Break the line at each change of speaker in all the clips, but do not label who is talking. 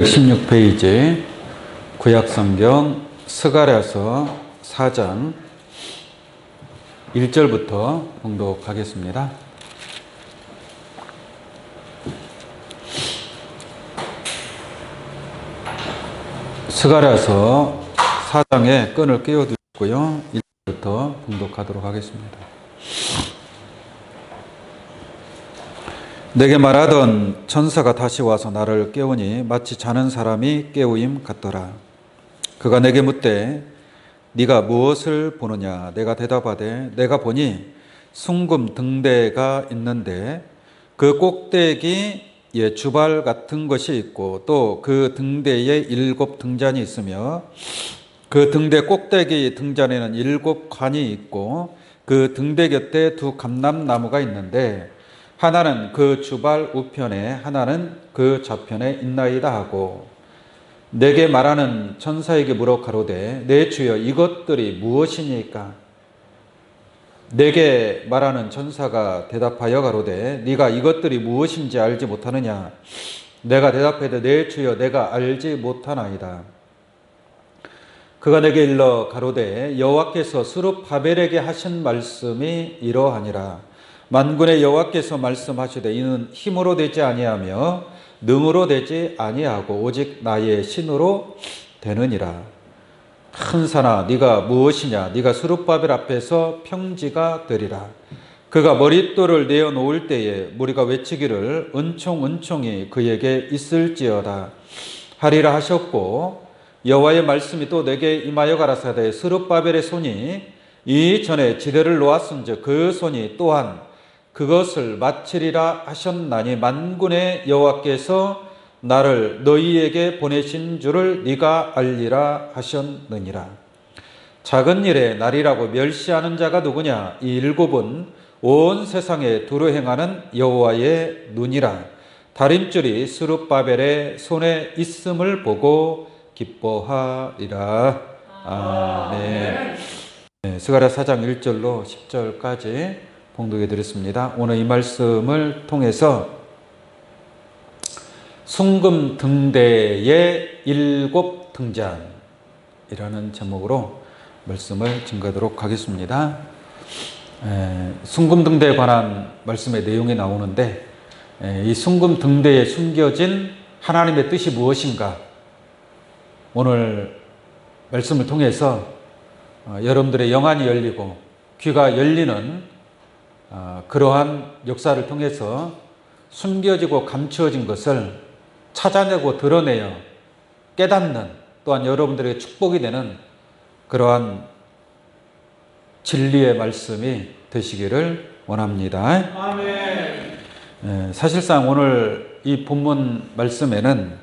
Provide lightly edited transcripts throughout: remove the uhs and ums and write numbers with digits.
16페이지 구약성경 스가랴서 4장 1절부터 봉독하겠습니다. 스가랴서 4장에 끈을 끼워두시고요. 1절부터 봉독하도록 하겠습니다. 내게 말하던 천사가 다시 와서 나를 깨우니 마치 자는 사람이 깨우임 같더라. 그가 내게 묻되 네가 무엇을 보느냐? 내가 대답하되 내가 보니 숭금 등대가 있는데 그 꼭대기에 주발 같은 것이 있고 또 그 등대에 7 등잔이 있으며 그 등대 꼭대기 등잔에는 7 관이 있고 그 등대 곁에 2 감람나무가 있는데 하나는 그 주발 우편에 하나는 그 좌편에 있나이다 하고 내게 말하는 천사에게 물어 가로되 내 주여 이것들이 무엇이니까? 내게 말하는 천사가 대답하여 가로되 네가 이것들이 무엇인지 알지 못하느냐? 내가 대답하되 내 주여 내가 알지 못하나이다. 그가 내게 일러 가로되 여호와께서 스룹바벨에게 하신 말씀이 이러하니라. 만군의 여호와께서 말씀하시되 이는 힘으로 되지 아니하며 능으로 되지 아니하고 오직 나의 신으로 되느니라. 큰 산아 네가 무엇이냐? 네가 스룹바벨 앞에서 평지가 되리라. 그가 머릿돌을 내어 놓을 때에 무리가 외치기를 은총이 그에게 있을지어다 하리라 하셨고 여호와의 말씀이 또 내게 임하여 가라사대 스룹바벨의 손이 이전에 지대를 놓았은즉 그 손이 또한 그것을 마치리라 하셨나니 만군의 여호와께서 나를 너희에게 보내신 줄을 네가 알리라 하셨느니라. 작은 일에 날이라고 멸시하는 자가 누구냐? 이 7은 온 세상에 두루 행하는 여호와의 눈이라. 다림줄이 스룹바벨의 손에 있음을 보고 기뻐하리라. 아멘. 네, 스가랴 4장 1절로 10절까지 봉독해 드렸습니다. 오늘 이 말씀을 통해서 숭금 등대의 7 등잔이라는 제목으로 말씀을 증거하도록 하겠습니다. 숭금 등대에 관한 말씀의 내용이 나오는데 이 숭금 등대에 숨겨진 하나님의 뜻이 무엇인가? 오늘 말씀을 통해서 여러분들의 영안이 열리고 귀가 열리는 그러한 역사를 통해서 숨겨지고 감추어진 것을 찾아내고 드러내어 깨닫는 또한 여러분들에게 축복이 되는 그러한 진리의 말씀이 되시기를 원합니다. 아멘. 사실상 오늘 이 본문 말씀에는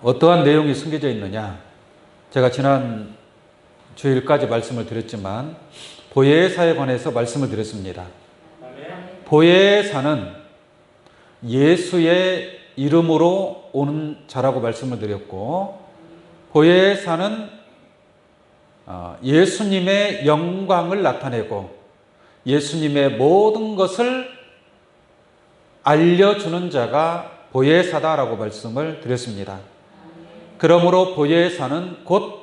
어떠한 내용이 숨겨져 있느냐? 제가 지난 주일까지 말씀을 드렸지만 보혜사에 관해서 말씀을 드렸습니다. 보혜사는 예수의 이름으로 오는 자라고 말씀을 드렸고 보혜사는 예수님의 영광을 나타내고 예수님의 모든 것을 알려주는 자가 보혜사다라고 말씀을 드렸습니다. 그러므로 보혜사는 곧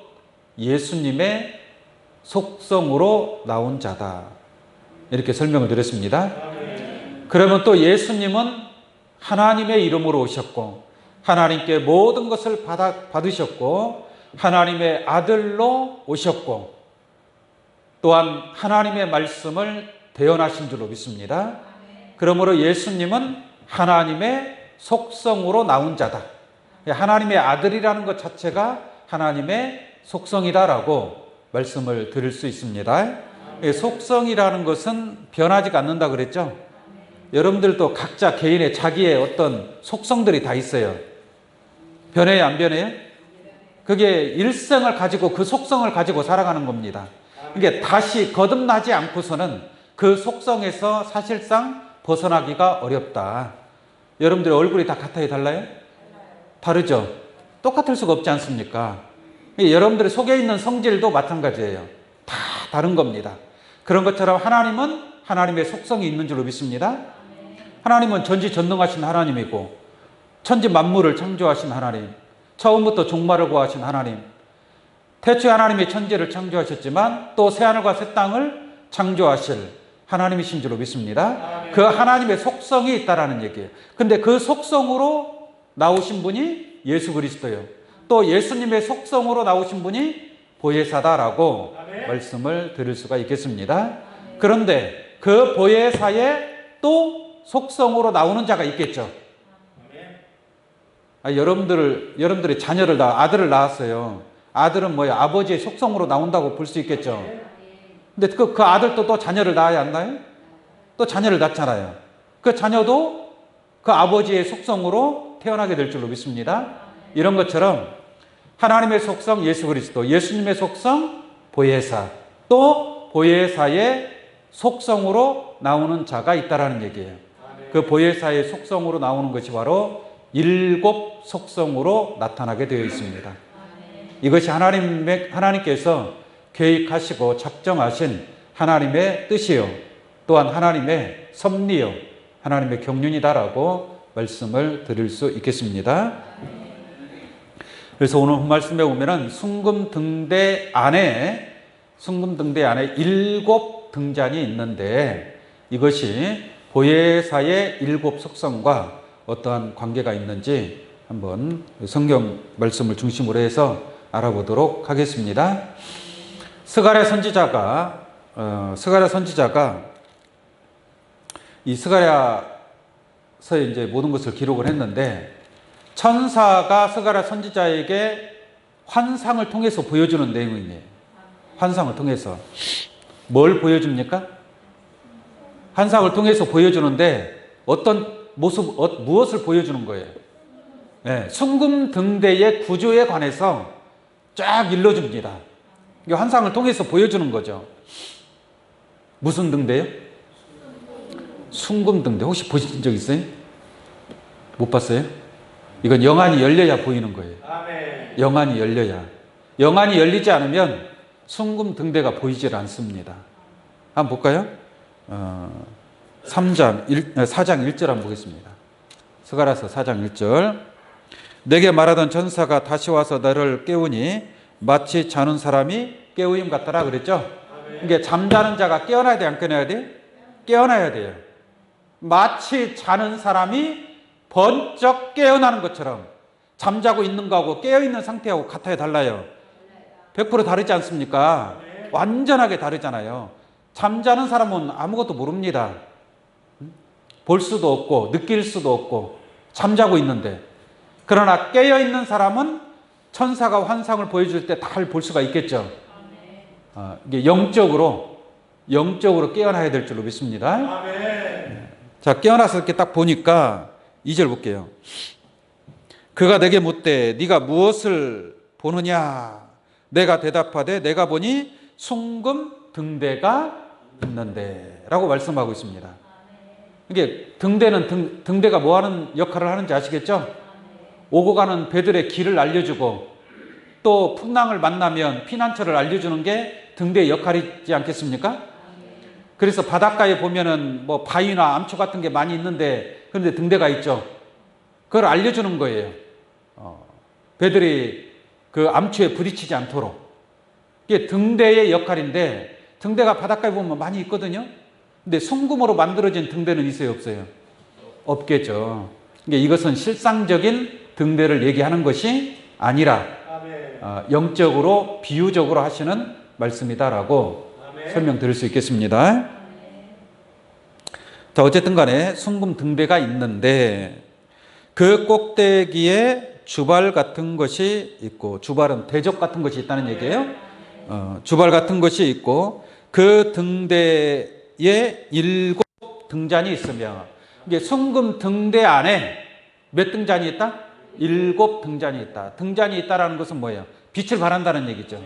예수님의 속성으로 나온 자다 이렇게 설명을 드렸습니다. 그러면 또 예수님은 하나님의 이름으로 오셨고 하나님께 모든 것을 받으셨고 하나님의 아들로 오셨고 또한 하나님의 말씀을 대언하신 줄로 믿습니다. 그러므로 예수님은 하나님의 속성으로 나온 자다. 하나님의 아들이라는 것 자체가 하나님의 속성이다라고 말씀을 드릴 수 있습니다. 속성이라는 것은 변하지가 않는다 그랬죠. 여러분들도 각자 개인의 자기의 어떤 속성들이 다 있어요. 변해요, 안 변해요? 그게 일생을 가지고 그 속성을 가지고 살아가는 겁니다. 이게 다시 거듭나지 않고서는 그 속성에서 사실상 벗어나기가 어렵다. 여러분들의 얼굴이 다 같아요, 달라요? 다르죠? 똑같을 수가 없지 않습니까? 여러분들의 속에 있는 성질도 마찬가지예요. 다 다른 겁니다. 그런 것처럼 하나님은 하나님의 속성이 있는 줄로 믿습니다. 하나님은 전지전능하신 하나님이고 천지 만물을 창조하신 하나님, 처음부터 종말을 구하신 하나님, 태초에 하나님이 천지를 창조하셨지만 또 새하늘과 새 땅을 창조하실 하나님이신 줄로 믿습니다. 그 하나님의 속성이 있다라는 얘기예요. 근데 그 속성으로 나오신 분이 예수 그리스도예요. 또 예수님의 속성으로 나오신 분이 보혜사다라고 말씀을 드릴 수가 있겠습니다. 그런데 그 보혜사의 또 속성으로 나오는 자가 있겠죠. 여러분들의 자녀를 아들을 낳았어요. 아들은 뭐예요? 아버지의 속성으로 나온다고 볼 수 있겠죠. 근데 그 아들도 또 자녀를 낳아야 안 나요? 또 자녀를 낳잖아요. 그 자녀도 그 아버지의 속성으로 태어나게 될 줄로 믿습니다. 이런 것처럼 하나님의 속성 예수 그리스도, 예수님의 속성 보혜사, 또 보혜사의 속성으로 나오는 자가 있다라는 얘기예요. 그 보혜사의 속성으로 나오는 것이 바로 7 속성으로 나타나게 되어 있습니다. 이것이 하나님께서 계획하시고 작정하신 하나님의 뜻이요, 또한 하나님의 섭리요, 하나님의 경륜이다라고 말씀을 드릴 수 있겠습니다. 그래서 오늘 본 말씀에 보면은 순금등대 안에 7 등잔이 있는데 이것이 보혜사의 7 속성과 어떠한 관계가 있는지 한번 성경 말씀을 중심으로 해서 알아보도록 하겠습니다. 스가랴 선지자가 이 스가랴서에 이제 모든 것을 기록을 했는데 천사가 스가랴 선지자에게 환상을 통해서 보여주는 내용이에요. 환상을 통해서 뭘 보여줍니까? 환상을 통해서 보여주는데 어떤 모습, 무엇을 보여주는 거예요? 네, 순금등대의 구조에 관해서 쫙 일러줍니다. 이 환상을 통해서 보여주는 거죠. 무슨 등대요? 순금등대. 혹시 보신 적 있어요? 못 봤어요? 이건 영안이 열려야 보이는 거예요. 영안이 열려야. 영안이 열리지 않으면 순금등대가 보이질 않습니다. 한번 볼까요? 4장 1절 한번 보겠습니다. 스가랴서 4장 1절. 내게 말하던 천사가 다시 와서 나를 깨우니 마치 자는 사람이 깨우임 같더라 그랬죠? 이게 잠자는 자가 깨어나야 돼, 안 깨어나야 돼? 깨어나야 돼요. 마치 자는 사람이 번쩍 깨어나는 것처럼 잠자고 있는 거하고 깨어있는 상태하고 같아요, 달라요? 100% 다르지 않습니까? 완전하게 다르잖아요. 잠자는 사람은 아무것도 모릅니다. 볼 수도 없고 느낄 수도 없고 잠자고 있는데, 그러나 깨어있는 사람은 천사가 환상을 보여줄 때 다 볼 수가 있겠죠. 이게 영적으로 깨어나야 될 줄로 믿습니다. 자, 깨어나서 이렇게 딱 보니까 2절 볼게요. 그가 내게 묻되 네가 무엇을 보느냐? 내가 대답하되 내가 보니 순금등대가 있는데 라고 말씀하고 있습니다. 이게 등대가 뭐 하는 역할을 하는지 아시겠죠? 오고 가는 배들의 길을 알려주고 또 풍랑을 만나면 피난처를 알려주는 게 등대의 역할이지 않겠습니까? 그래서 바닷가에 보면은 뭐 바위나 암초 같은 게 많이 있는데 그런데 등대가 있죠. 그걸 알려주는 거예요. 배들이 그 암초에 부딪히지 않도록. 이게 등대의 역할인데, 등대가 바닷가에 보면 많이 있거든요. 근데 순금으로 만들어진 등대는 있어요, 없어요? 없겠죠. 이것은 실상적인 등대를 얘기하는 것이 아니라 영적으로 비유적으로 하시는 말씀이다라고 설명드릴 수 있겠습니다. 자, 어쨌든 간에 순금등대가 있는데 그 꼭대기에 주발 같은 것이 있고, 주발은 대적 같은 것이 있다는 얘기예요. 주발 같은 것이 있고 그 등대에 7 등잔이 있으며, 이게 순금등대 안에 몇 등잔이 있다? 7 등잔이 있다. 등잔이 있다라는 것은 뭐예요? 빛을 발한다는 얘기죠.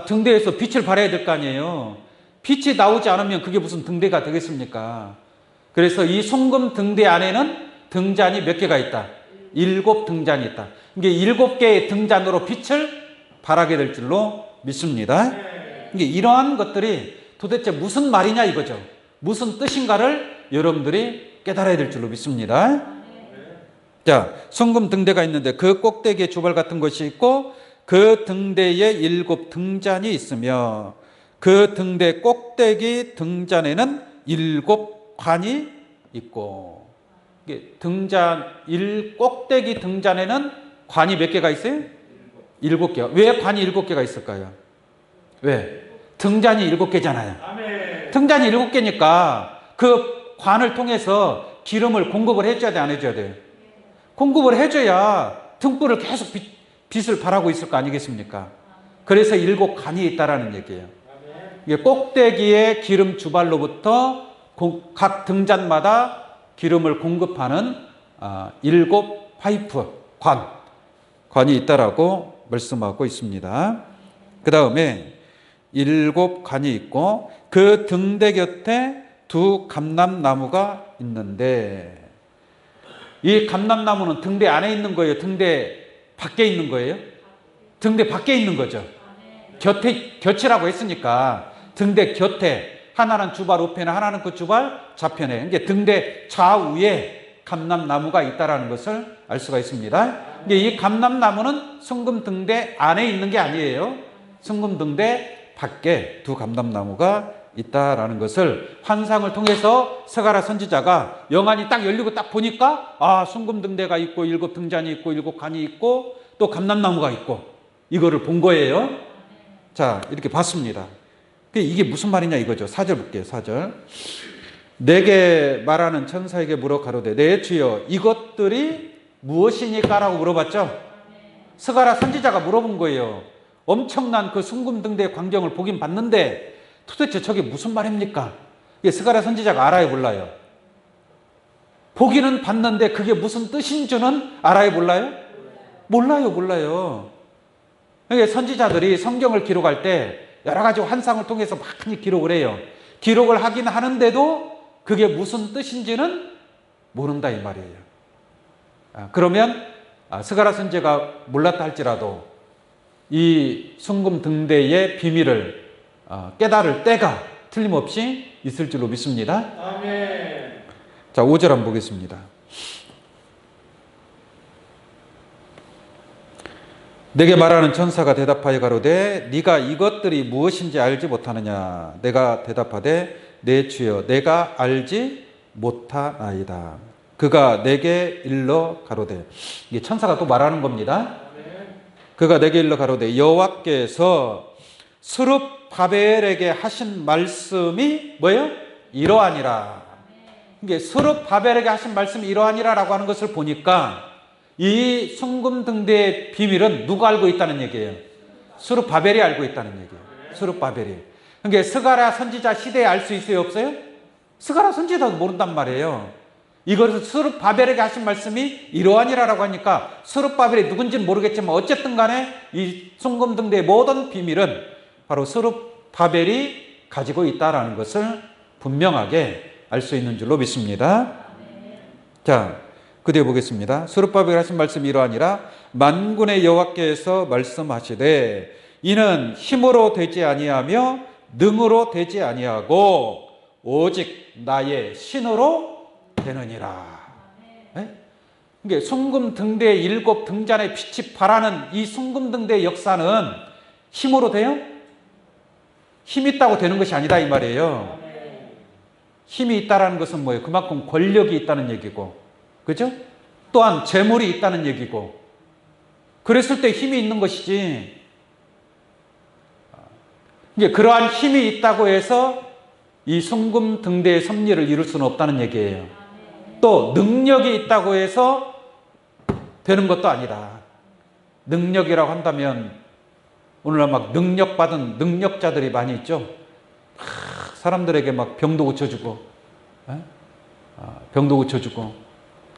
등대에서 빛을 발해야 될 거 아니에요. 빛이 나오지 않으면 그게 무슨 등대가 되겠습니까? 그래서 이 순금등대 안에는 등잔이 몇 개가 있다? 7 등잔이 있다. 이게 7개의 등잔으로 빛을 발하게 될 줄로 믿습니다. 이게 이러한 것들이 도대체 무슨 말이냐 이거죠. 무슨 뜻인가를 여러분들이 깨달아야 될 줄로 믿습니다. 자, 순금 등대가 있는데 그 꼭대기에 주발 같은 것이 있고 그 등대에 7 등잔이 있으며 그 등대 꼭대기 등잔에는 7 관이 있고, 이게 꼭대기 등잔에는 관이 몇 개가 있어요? 7개가. 왜 관이 7개가 있을까요? 왜? 등잔이 7개잖아요. 등잔이 7개니까 그 관을 통해서 기름을 공급을 해줘야 돼, 안 해줘야 돼요? 공급을 해줘야 등불을 계속 빛을 발하고 있을 거 아니겠습니까? 그래서 7 관이 있다라는 얘기예요. 이게 꼭대기의 기름 주발로부터 각 등잔마다 기름을 공급하는 7 파이프, 관이 있다라고 말씀하고 있습니다. 그 다음에 7 관이 있고 그 등대 곁에 2 감람나무가 있는데, 이 감람나무는 등대 안에 있는 거예요? 등대 밖에 있는 거예요? 등대 밖에 있는 거죠. 곁이라고 했으니까 등대 곁에, 하나는 주발 우편에 하나는 그 주발 좌편에, 이게 등대 좌우에 감람나무가 있다라는 것을 알 수가 있습니다. 이 감람나무는 순금 등대 안에 있는 게 아니에요. 순금 등대 밖에 2 감람나무가 있다라는 것을 환상을 통해서 스가랴 선지자가 영안이 딱 열리고 딱 보니까 순금 등대가 있고 7 등잔이 있고 7 관이 있고 또 감람나무가 있고, 이거를 본 거예요. 자, 이렇게 봤습니다. 이게 무슨 말이냐 이거죠. 4절 볼게요. 4절. 내게 말하는 천사에게 물어 가로되 내 주여 이것들이 무엇이니까? 라고 물어봤죠. 스가랴 선지자가 물어본 거예요. 엄청난 그 순금 등대의 광경을 보긴 봤는데 도대체 저게 무슨 말입니까? 이게 스가랴 선지자가 알아요, 몰라요? 보기는 봤는데 그게 무슨 뜻인 줄은 알아요, 몰라요? 몰라요. 그러니까 선지자들이 성경을 기록할 때 여러 가지 환상을 통해서 많이 기록을 해요. 기록을 하긴 하는데도 그게 무슨 뜻인지는 모른다 이 말이에요. 그러면 스가랴 선지자가 몰랐다 할지라도 이 순금 등대의 비밀을 깨달을 때가 틀림없이 있을 줄로 믿습니다. 아멘. 자, 5절 한번 보겠습니다. 내게 말하는 천사가 대답하여 가로되 네가 이것들이 무엇인지 알지 못하느냐? 내가 대답하되 내 주여 내가 알지 못하나이다. 그가 내게 일러 가로되, 이게 천사가 또 말하는 겁니다. 그가 내게 일러 가로되 여호와께서 스룹바벨에게 하신 말씀이 뭐예요? 이러하니라. 이게 스룹바벨에게 하신 말씀이 이러하니라라고 하는 것을 보니까 이 순금 등대의 비밀은 누가 알고 있다는 얘기예요? 스룹바벨이 알고 있다는 얘기예요. 스룹바벨이. 그러니까 스가랴 선지자 시대에 알 수 있어요, 없어요? 스가랴 선지자도 모른단 말이에요. 이것을 스룹바벨에게 하신 말씀이 이러하니라라고 하니까 스룹바벨이 누군지는 모르겠지만 어쨌든 간에 이 순금 등대의 모든 비밀은 바로 스룹바벨이 가지고 있다라는 것을 분명하게 알 수 있는 줄로 믿습니다. 자, 그 뒤에 보겠습니다. 스룹바벨이 하신 말씀이 이러하니라. 만군의 여호와께서 말씀하시되 이는 힘으로 되지 아니하며 능으로 되지 아니하고 오직 나의 신으로 되느니라. 그러니까 순금 등대의 7 등잔의 빛이 발하는 이 순금 등대의 역사는 힘으로 돼요? 힘 있다고 되는 것이 아니다 이 말이에요. 힘이 있다라는 것은 뭐예요? 그만큼 권력이 있다는 얘기고, 그죠? 또한 재물이 있다는 얘기고, 그랬을 때 힘이 있는 것이지. 이제 그러한 힘이 있다고 해서 이 순금 등대의 섭리를 이룰 수는 없다는 얘기예요. 또 능력이 있다고 해서 되는 것도 아니다. 능력이라고 한다면 오늘날 막 능력받은 능력자들이 많이 있죠. 사람들에게 막 병도 고쳐주고,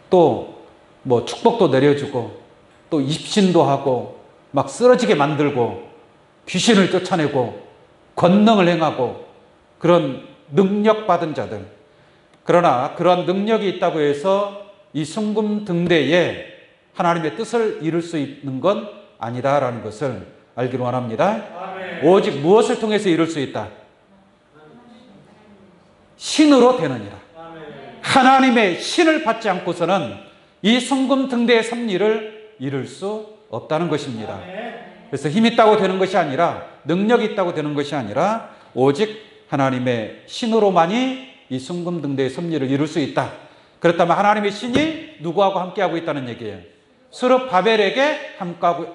또 뭐 축복도 내려주고, 또 입신도 하고, 막 쓰러지게 만들고, 귀신을 쫓아내고, 권능을 행하고, 그런 능력받은 자들. 그러나 그러한 능력이 있다고 해서 이 순금 등대에 하나님의 뜻을 이룰 수 있는 건 아니다라는 것을 알기를 원합니다. 아멘. 오직 무엇을 통해서 이룰 수 있다? 신으로 되느니라. 아멘. 하나님의 신을 받지 않고서는 이 순금 등대의 섭리를 이룰 수 없다는 것입니다. 그래서 힘 있다고 되는 것이 아니라, 능력이 있다고 되는 것이 아니라 오직 하나님의 신으로만이 이 순금 등대의 섭리를 이룰 수 있다. 그렇다면 하나님의 신이 누구하고 함께하고 있다는 얘기예요. 스룹바벨에게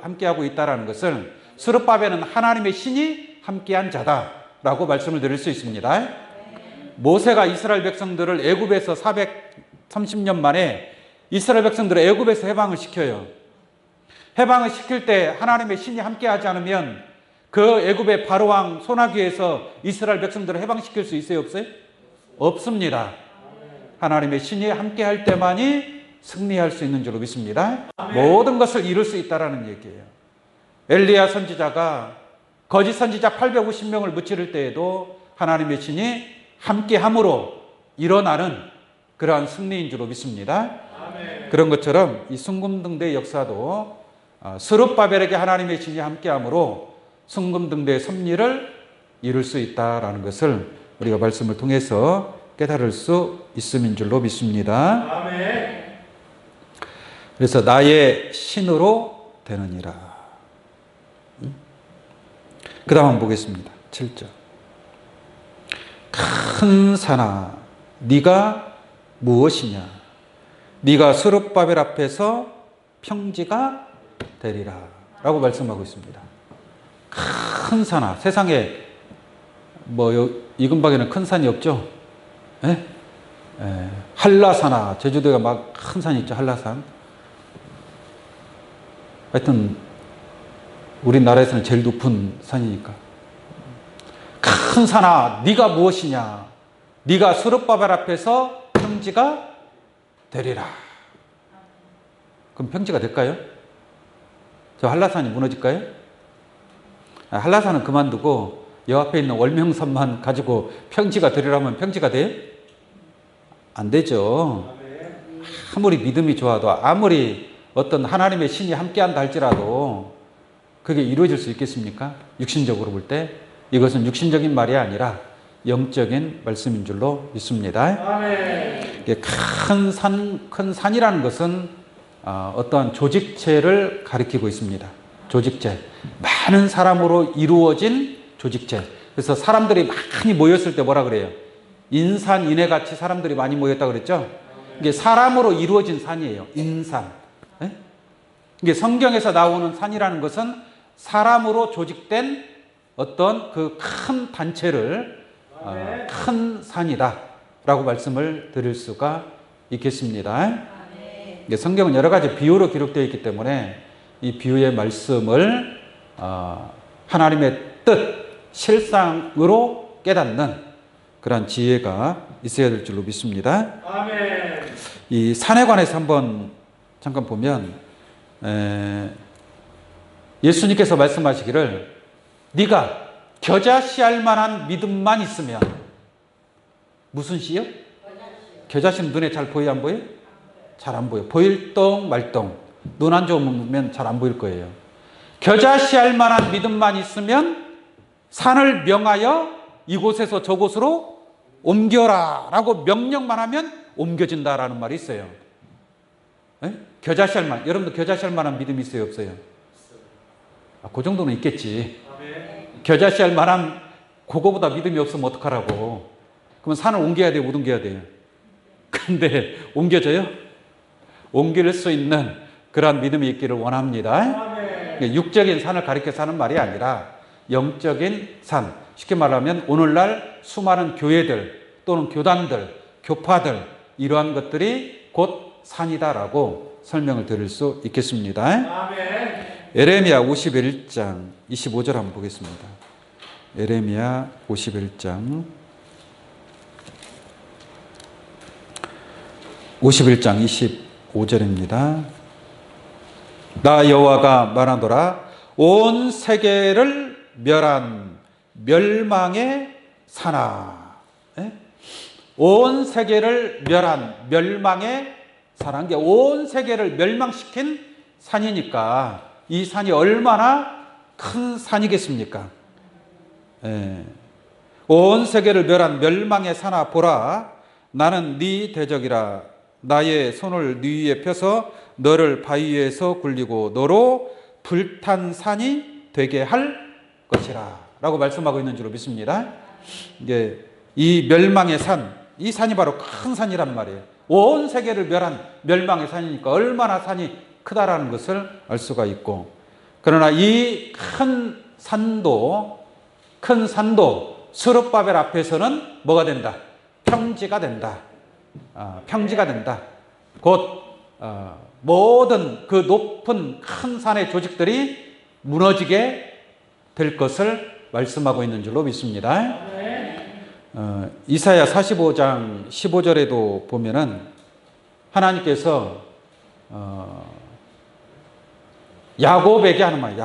함께하고 있다는 것을, 스룹바벨은 하나님의 신이 함께한 자다라고 말씀을 드릴 수 있습니다. 모세가 이스라엘 백성들을 애굽에서 430년 만에 이스라엘 백성들을 애굽에서 해방을 시켜요. 해방을 시킬 때 하나님의 신이 함께하지 않으면 그 애굽의 바로왕 소나기에서 이스라엘 백성들을 해방시킬 수 있어요, 없어요? 없습니다. 하나님의 신이 함께할 때만이 승리할 수 있는 줄로 믿습니다. 모든 것을 이룰 수 있다는 얘기예요. 엘리야 선지자가 거짓 선지자 850명을 무찌를 때에도 하나님의 신이 함께함으로 일어나는 그러한 승리인 줄로 믿습니다. 그런 것처럼 이 순금등대의 역사도 스룹바벨에게 하나님의 신이 함께함으로 순금등대의 섭리를 이룰 수 있다라는 것을 우리가 말씀을 통해서 깨달을 수 있음인 줄로 믿습니다. 그래서 나의 신으로 되느니라. 그 다음 한번 보겠습니다. 7절. 큰 산아, 네가 무엇이냐? 네가 스룹바벨 앞에서 평지가 되리라 라고 말씀하고 있습니다. 큰 산아, 세상에 이 근방에는 큰 산이 없죠? 한라산아, 제주도에 막 큰 산이 있죠, 한라산. 하여튼 우리나라에서는 제일 높은 산이니까. 큰 산아, 네가 무엇이냐? 네가 스룹바벨 앞에서 평지가 되리라. 그럼 평지가 될까요? 저 한라산이 무너질까요? 한라산은 그만두고 여 앞에 있는 월명산만 가지고 평지가 되리라면 평지가 돼요? 안 되죠. 아무리 믿음이 좋아도, 아무리 어떤 하나님의 신이 함께한다 할지라도 그게 이루어질 수 있겠습니까? 육신적으로 볼 때. 이것은 육신적인 말이 아니라 영적인 말씀인 줄로 믿습니다. 큰 산이라는 것은 어떠한 조직체를 가리키고 있습니다. 조직체. 많은 사람으로 이루어진 조직체. 그래서 사람들이 많이 모였을 때 뭐라 그래요? 인산인해같이 사람들이 많이 모였다고 그랬죠? 이게 사람으로 이루어진 산이에요. 인산. 이게 성경에서 나오는 산이라는 것은 사람으로 조직된 어떤 그 큰 단체를 큰 산이다 라고 말씀을 드릴 수가 있겠습니다. 성경은 여러 가지 비유로 기록되어 있기 때문에 이 비유의 말씀을 하나님의 뜻, 실상으로 깨닫는 그런 지혜가 있어야 될 줄로 믿습니다. 이 산에 관해서 한번 잠깐 보면 예수님께서 말씀하시기를 네가 겨자씨알 만한 믿음만 있으면, 무슨 씨요? 겨자씨는 눈에 잘 보여요, 안 보여요? 잘 안 보여. 보일 똥 말똥. 눈 안 좋으면 잘 안 보일 거예요. 겨자씨알 만한 믿음만 있으면 산을 명하여 이곳에서 저곳으로 옮겨라 라고 명령만 하면 옮겨진다라는 말이 있어요. 겨자씨알만. 여러분들 겨자씨알 만한 믿음이 있어요, 없어요? 그 정도는 있겠지. 겨자씨알 만한 그거보다 믿음이 없으면 어떡하라고. 그러면 산을 옮겨야 돼요, 못 옮겨야 돼요? 근데 옮겨져요? 옮길 수 있는 그러한 믿음이 있기를 원합니다. 육적인 산을 가리켜서 하는 말이 아니라 영적인 산. 쉽게 말하면 오늘날 수많은 교회들 또는 교단들, 교파들, 이러한 것들이 곧 산이다라고 설명을 드릴 수 있겠습니다. 에레미야 51장 25절 한번 보겠습니다. 에레미야 51장 25절입니다. 나 여호와가 말하노라. 온 세계를 멸한 멸망의 산아. 온 세계를 멸한 멸망의 산한 게 온 세계를 멸망시킨 산이니까 이 산이 얼마나 큰 산이겠습니까? 온 세계를 멸한 멸망의 산아 보라. 나는 네 대적이라 나의 손을 네 위에 펴서 너를 바위 위에서 굴리고 너로 불탄 산이 되게 할 것이라 라고 말씀하고 있는 줄로 믿습니다. 이제 이 멸망의 산, 이 산이 바로 큰 산이란 말이에요. 온 세계를 멸한 멸망의 산이니까 얼마나 산이 크다라는 것을 알 수가 있고, 그러나 이 큰 산도 스룹바벨 앞에서는 뭐가 된다? 평지가 된다. 평지가 된다. 곧 모든 그 높은 큰 산의 조직들이 무너지게 될 것을 말씀하고 있는 줄로 믿습니다. 이사야 45장 15절에도 보면은 하나님께서 야곱에게 하는 말,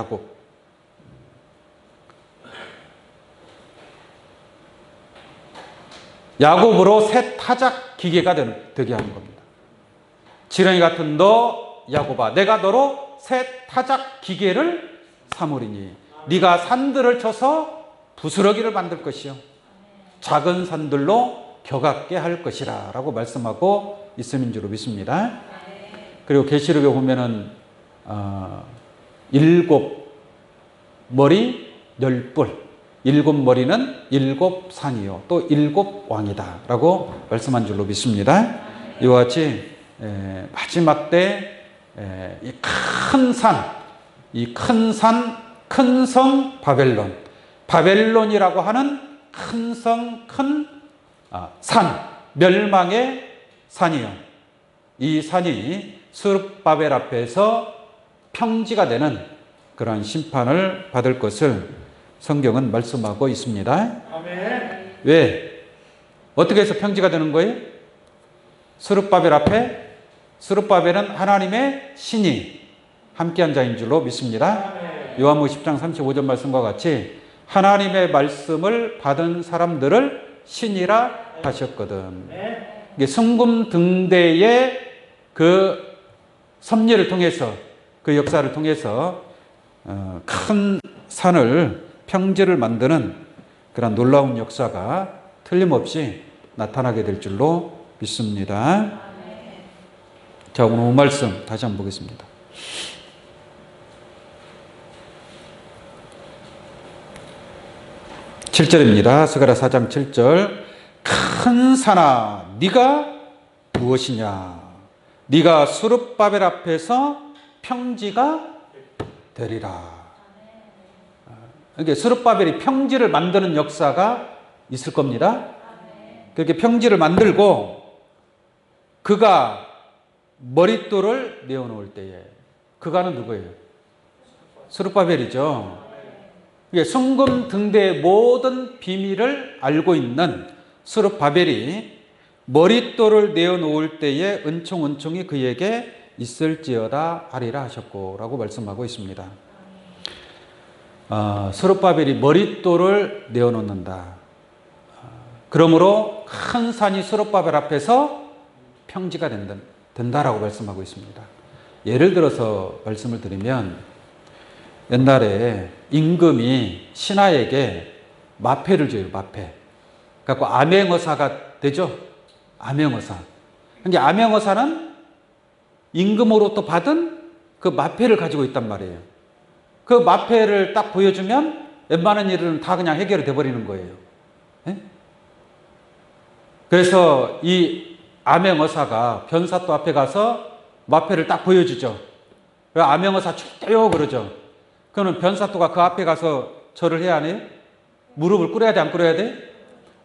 야곱으로 새 타작 기계가 되게 하는 겁니다. 지렁이 같은 너 야곱아, 내가 너로 새 타작 기계를 삼으리니 네가 산들을 쳐서 부스러기를 만들 것이요 작은 산들로 격하게 할 것이라 라고 말씀하고 있음인 줄로 믿습니다. 그리고 계시록에 보면은 7 머리 10뿔, 7 머리는 7 산이요 또 7 왕이다 라고 말씀한 줄로 믿습니다. 이와 같이 마지막 때 이 큰 산, 큰 성 바벨론이라고 하는 큰 성, 큰 산, 멸망의 산이요. 이 산이 스룹바벨 앞에서 평지가 되는 그러한 심판을 받을 것을 성경은 말씀하고 있습니다. 아멘. 왜? 어떻게 해서 평지가 되는 거예요? 스룹바벨 앞에, 스룹바벨은 하나님의 신이 함께한 자인 줄로 믿습니다. 요한복음 10장 35절 말씀과 같이 하나님의 말씀을 받은 사람들을 신이라 하셨거든. 성금 등대의 그 섭리를 통해서, 그 역사를 통해서 큰 산을, 평지를 만드는 그런 놀라운 역사가 틀림없이 나타나게 될 줄로 믿습니다. 자, 오늘 말씀 다시 한번 보겠습니다. 7절입니다. 스가랴 4장 7절. 큰 산아 네가 무엇이냐? 네가 스룹바벨 앞에서 평지가 되리라. 이게 스룹바벨이 평지를 만드는 역사가 있을 겁니다. 그렇게 평지를 만들고 그가 머릿돌을 내어놓을 때에, 그가는 누구예요? 스룹바벨이죠. 성금 등대의 모든 비밀을 알고 있는 스룹바벨이 머릿돌을 내어놓을 때에 은총이 그에게 있을지어다 하리라 하셨고 라고 말씀하고 있습니다. 스룹바벨이 머릿돌을 내어놓는다. 그러므로 큰 산이 스룹바벨 앞에서 평지가 된다라고 말씀하고 있습니다. 예를 들어서 말씀을 드리면, 옛날에 임금이 신하에게 마패를 줘요. 마패. 그래서 암행어사가 되죠. 암행어사. 그러니까 암행어사는 임금으로부터 받은 그 마패를 가지고 있단 말이에요. 그 마패를 딱 보여주면 웬만한 일은 다 그냥 해결이 돼버리는 거예요. 네? 그래서 이 암행어사가 변사또 앞에 가서 마패를 딱 보여주죠. 암행어사 죽대요 그러죠. 그러면 변사또가 그 앞에 가서 절을 해야 하네요? 무릎을 꿇어야 돼, 안 꿇어야 돼?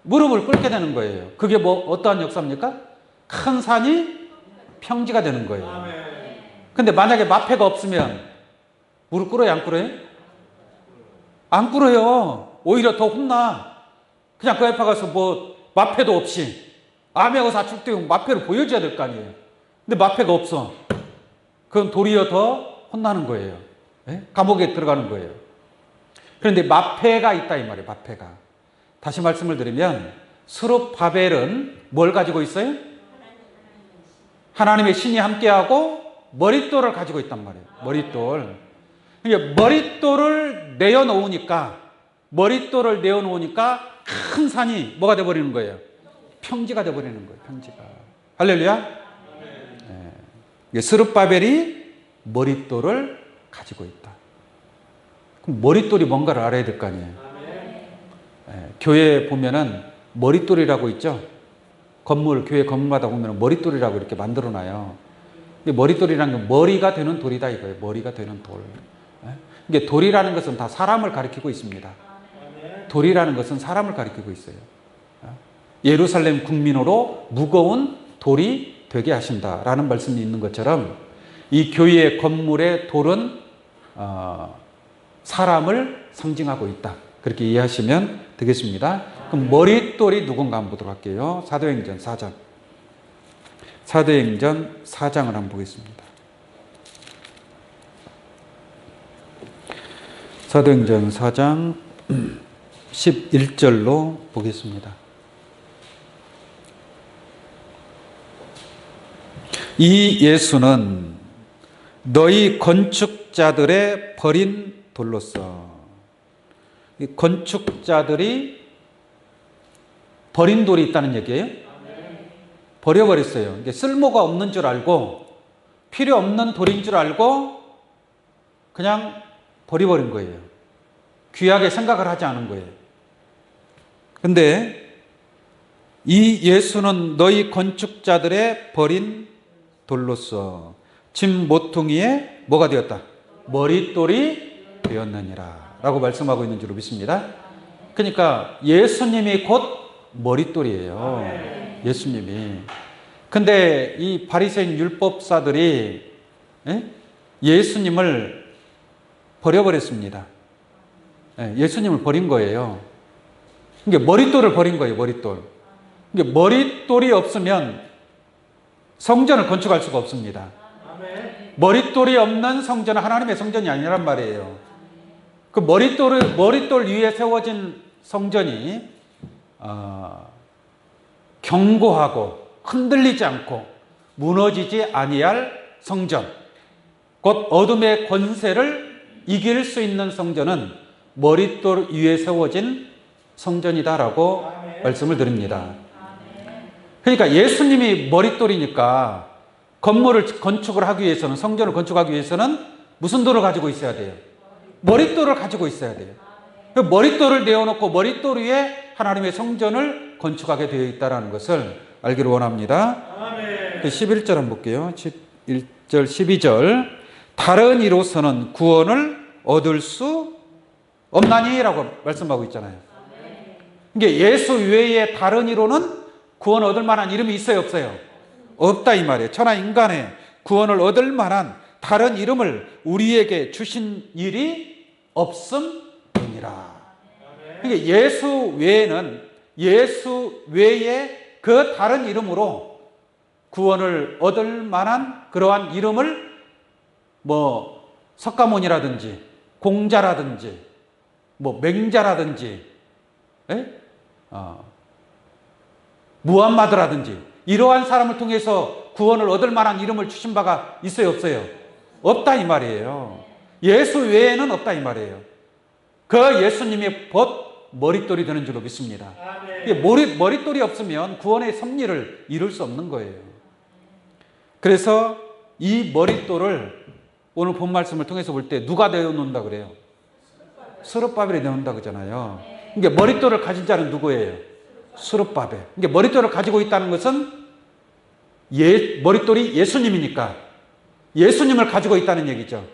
무릎을 꿇게 되는 거예요. 그게 어떠한 역사입니까? 큰 산이 평지가 되는 거예요. 근데 만약에 마패가 없으면 무릎 꿇어요, 안 꿇어요? 안 꿇어요. 오히려 더 혼나. 그냥 그 앞에 가서 마패도 없이 암행어사 죽대요 마패를 보여줘야 될 거 아니에요. 근데 마패가 없어. 그건 도리어 더 혼나는 거예요. 네? 감옥에 들어가는 거예요. 그런데 마패가 있다 이 말이에요. 마패가. 다시 말씀을 드리면 스룹바벨은 뭘 가지고 있어요? 하나님의 신이 함께하고 머릿돌을 가지고 있단 말이에요. 머릿돌. 그러니까 머릿돌을 내어놓으니까 큰 산이 뭐가 돼버리는 거예요? 평지가 돼버리는 거예요. 평지가. 할렐루야. 스룹바벨이 머릿돌을 가지고 있다. 그럼 머릿돌이 뭔가를 알아야 될 거 아니에요. 교회에 보면은 머릿돌이라고 있죠. 교회 건물마다 보면 머릿돌이라고 이렇게 만들어놔요. 머릿돌이라는 건 머리가 되는 돌이다 이거예요. 머리가 되는 돌. 이게 돌이라는 것은 다 사람을 가리키고 있습니다. 돌이라는 것은 사람을 가리키고 있어요. 예루살렘 국민으로 무거운 돌이 되게 하신다라는 말씀이 있는 것처럼 이 교회의 건물의 돌은 사람을 상징하고 있다. 그렇게 이해하시면 되겠습니다. 그럼 머릿돌이 누군가 한번 보도록 할게요. 사도행전 4장. 사도행전 4장을 한번 보겠습니다. 사도행전 4장 11절로 보겠습니다. 이 예수는 너희 건축자들의 버린 돌로서. 이 건축자들이 버린 돌이 있다는 얘기예요? 버려버렸어요. 이게 쓸모가 없는 줄 알고 필요 없는 돌인 줄 알고 그냥 버려버린 거예요. 귀하게 생각을 하지 않은 거예요. 근데 이 예수는 너희 건축자들의 버린 돌로서 집 모퉁이에 뭐가 되었다? 머릿돌이 되었느니라 라고 말씀하고 있는 줄로 믿습니다. 그러니까 예수님이 곧 머릿돌이에요. 예수님이. 근데 이 바리새인 율법사들이 예수님을 버려버렸습니다. 예수님을 버린 거예요. 이게 머릿돌을 버린 거예요. 머릿돌. 이게 머릿돌이 없으면 성전을 건축할 수가 없습니다. 머릿돌이 없는 성전은 하나님의 성전이 아니란 말이에요. 그 머릿돌 위에 세워진 성전이 견고하고 흔들리지 않고 무너지지 아니할 성전, 곧 어둠의 권세를 이길 수 있는 성전은 머릿돌 위에 세워진 성전이다라고 말씀을 드립니다. 그러니까 예수님이 머릿돌이니까 건물을 건축을 하기 위해서는, 성전을 건축하기 위해서는 무슨 돌을 가지고 있어야 돼요? 머릿돌을 가지고 있어야 돼요. 그 머릿돌을 내어놓고 머릿돌 위에 하나님의 성전을 건축하게 되어 있다는 것을 알기를 원합니다. 11절 한번 볼게요. 11절, 12절. 다른 이로서는 구원을 얻을 수 없나니? 라고 말씀하고 있잖아요. 이게 예수 외에 다른 이로는 구원 얻을 만한 이름이 있어요, 없어요? 없다 이 말이에요. 천하 인간의 구원을 얻을 만한 다른 이름을 우리에게 주신 일이 없음이니라. 그러니까 예수 외에 그 다른 이름으로 구원을 얻을 만한 그러한 이름을 석가모니라든지 공자라든지 맹자라든지 무함마드라든지 이러한 사람을 통해서 구원을 얻을 만한 이름을 주신 바가 있어요, 없어요? 없다 이 말이에요. 예수 외에는 없다 이 말이에요. 그 예수님이 곧 머릿돌이 되는 줄로 믿습니다. 머릿돌이 없으면 구원의 섭리를 이룰 수 없는 거예요. 그래서 이 머릿돌을 오늘 본 말씀을 통해서 볼 때 누가 내어놓는다 그래요? 스룹바벨이 내어놓는다 그러잖아요. 그러니까 머릿돌을 가진 자는 누구예요? 스룹바벨. 그러니까 머릿돌을 가지고 있다는 것은 머릿돌이 예수님이니까 예수님을 가지고 있다는 얘기죠.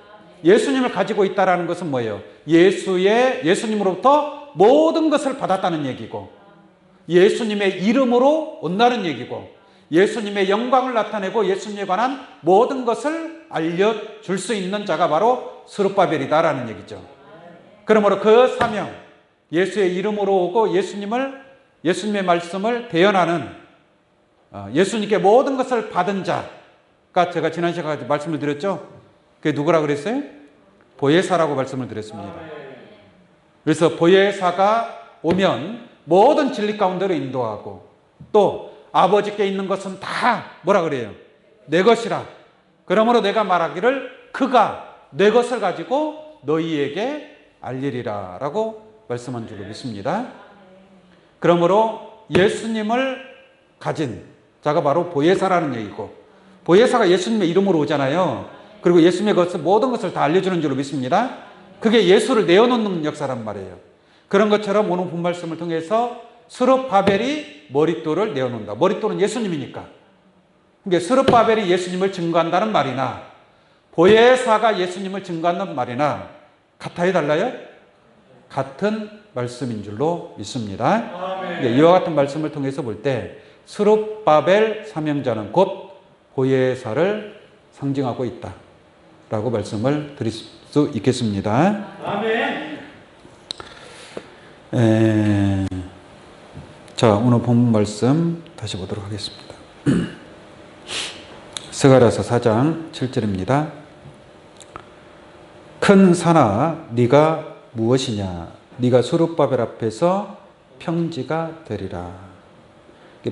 예수님을 가지고 있다는 것은 뭐예요? 예수님으로부터 모든 것을 받았다는 얘기고, 예수님의 이름으로 온다는 얘기고, 예수님의 영광을 나타내고 예수님에 관한 모든 것을 알려줄 수 있는 자가 바로 스룹바벨이다라는 얘기죠. 그러므로 그 사명, 예수의 이름으로 오고 예수님의 말씀을 대언하는, 예수님께 모든 것을 받은 자가, 제가 지난 시간에 말씀을 드렸죠. 그게 누구라 그랬어요? 보혜사라고 말씀을 드렸습니다. 그래서 보혜사가 오면 모든 진리 가운데로 인도하고, 또 아버지께 있는 것은 다 뭐라 그래요? 내 것이라. 그러므로 내가 말하기를 그가 내 것을 가지고 너희에게 알리리라 라고 말씀한 줄로 믿습니다. 그러므로 예수님을 가진 자가 바로 보혜사라는 얘기고, 보혜사가 예수님의 이름으로 오잖아요. 그리고 예수님의 모든 것을 다 알려주는 줄로 믿습니다. 그게 예수를 내어놓는 역사란 말이에요. 그런 것처럼 오늘 본 말씀을 통해서 스룹바벨이 머릿돌을 내어놓는다. 머릿돌은 예수님이니까. 그러니까 스룹바벨이 예수님을 증거한다는 말이나 보혜사가 예수님을 증거한다는 말이나 같아요, 달라요? 같은 말씀인 줄로 믿습니다. 그러니까 이와 같은 말씀을 통해서 볼 때 스룹바벨 사명자는 곧 보혜사를 상징하고 있다라고 말씀을 드릴 수 있겠습니다.
아멘.
자, 오늘 본 말씀 다시 보도록 하겠습니다. 스가랴서 4장 7절입니다. 큰 산아 네가 무엇이냐? 네가 스룹바벨 앞에서 평지가 되리라.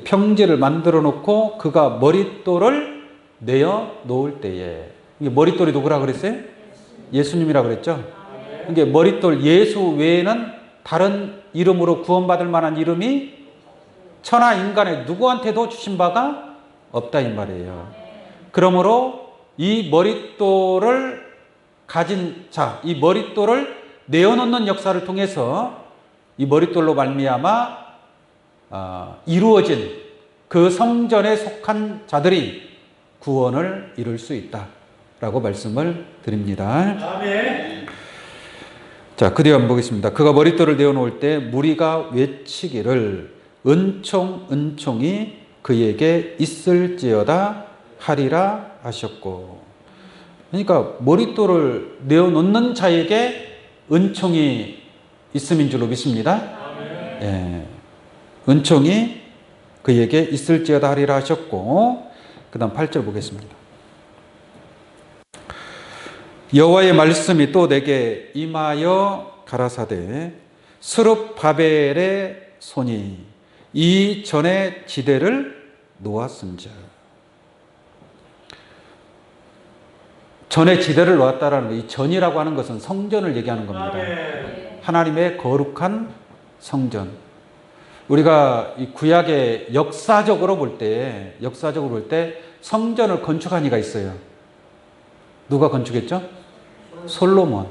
평지를 만들어 놓고 그가 머릿돌을 내어 놓을 때에, 이게 머릿돌이 누구라 그랬어요? 예수님이라 그랬죠? 이게 머릿돌, 예수 외에는 다른 이름으로 구원받을 만한 이름이 천하 인간의 누구한테도 주신 바가 없다 이 말이에요. 그러므로 이 머릿돌을 가진 자, 이 머릿돌을 내어놓는 역사를 통해서 이 머릿돌로 말미암아 이루어진 그 성전에 속한 자들이 구원을 이룰 수 있다라고 말씀을 드립니다.
아멘.
자, 그 뒤에 한번 보겠습니다. 그가 머릿돌을 내어놓을 때 무리가 외치기를 은총 은총이 그에게 있을지어다 하리라 하셨고, 그러니까 머릿돌을 내어놓는 자에게 은총이 있음인 줄로 믿습니다. 예, 은총이 그에게 있을지어다 하리라 하셨고, 그 다음 8절 보겠습니다. 여호와의 말씀이 또 내게 임하여 가라사대 스룹바벨의 손이 이 전의 지대를 놓았음자. 전의 지대를 놓았다라는 거, 이 전이라고 하는 것은 성전을 얘기하는 겁니다. 하나님의 거룩한 성전. 우리가 이 구약의 역사적으로 볼 때 성전을 건축한 이가 있어요. 누가 건축했죠? 솔로몬.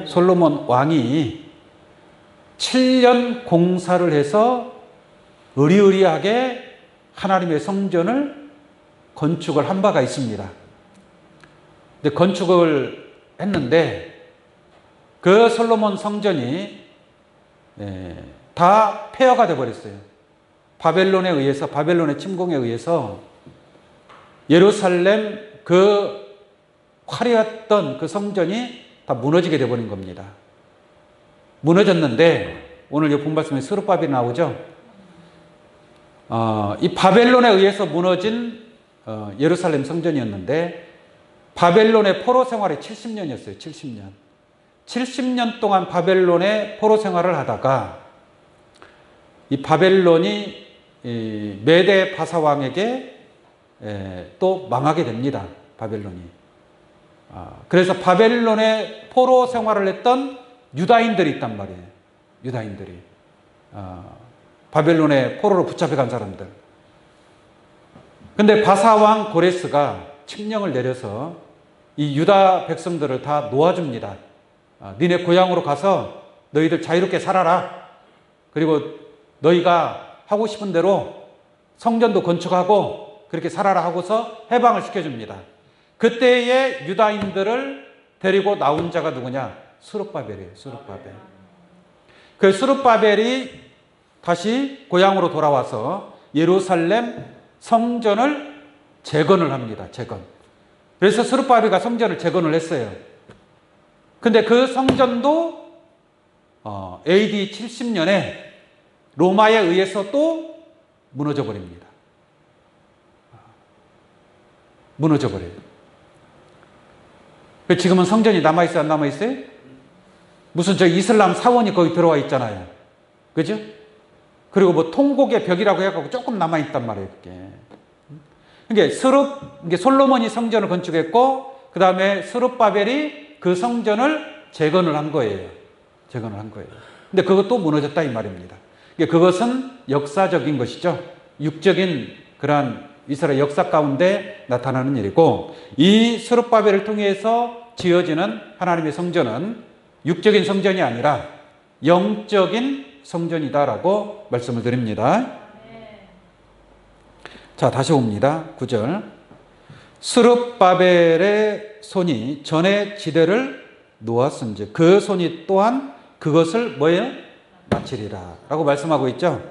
솔로몬 왕이 7년 공사를 해서 의리의리하게 하나님의 성전을 건축을 한 바가 있습니다. 근데 건축을 했는데 그 솔로몬 성전이 다 폐허가 되어버렸어요. 바벨론에 의해서, 바벨론의 침공에 의해서 예루살렘 그 화려했던 그 성전이 다 무너지게 되어버린 겁니다. 무너졌는데 오늘 이 본 말씀에 스룹바벨이 나오죠. 이 바벨론에 의해서 무너진 예루살렘 성전이었는데 바벨론의 포로 생활이 70년이었어요. 70년. 70년 동안 바벨론의 포로 생활을 하다가 이 바벨론이 메데 바사왕에게 또 망하게 됩니다. 바벨론이. 그래서 바벨론의 포로 생활을 했던 유다인들이 있단 말이에요. 유다인들이. 바벨론의 포로로 붙잡혀간 사람들. 근데 바사왕 고레스가 칙령을 내려서 이 유다 백성들을 다 놓아줍니다. 니네 고향으로 가서 너희들 자유롭게 살아라. 그리고 너희가 하고 싶은 대로 성전도 건축하고 그렇게 살아라 하고서 해방을 시켜줍니다. 그때의 유다인들을 데리고 나온 자가 누구냐? 스룹바벨이에요. 스룹바벨. 그 스룹바벨이 다시 고향으로 돌아와서 예루살렘 성전을 재건을 합니다. 재건. 그래서 스룹바벨이 성전을 재건을 했어요. 근데 그 성전도 AD 70년에 로마에 의해서 또 무너져 버립니다. 무너져 버려요. 지금은 성전이 남아있어요? 안 남아있어요? 무슨 저 이슬람 사원이 거기 들어와 있잖아요. 그죠? 그리고 뭐 통곡의 벽이라고 해갖고 조금 남아있단 말이에요. 그게. 그러니까 솔로몬이 성전을 건축했고, 그 다음에 스룹바벨이 그 성전을 재건을 한 거예요. 재건을 한 거예요. 근데 그것도 무너졌다 이 말입니다. 그것은 역사적인 것이죠. 육적인 그러한 이스라엘 역사 가운데 나타나는 일이고, 이 스룹바벨을 통해서 지어지는 하나님의 성전은 육적인 성전이 아니라 영적인 성전이다라고 말씀을 드립니다. 자, 다시 봅니다. 9절. 스룹바벨의 손이 전에 지대를 놓았은즉 그 손이 또한 그것을 뭐예요? 마치리라 라고 말씀하고 있죠.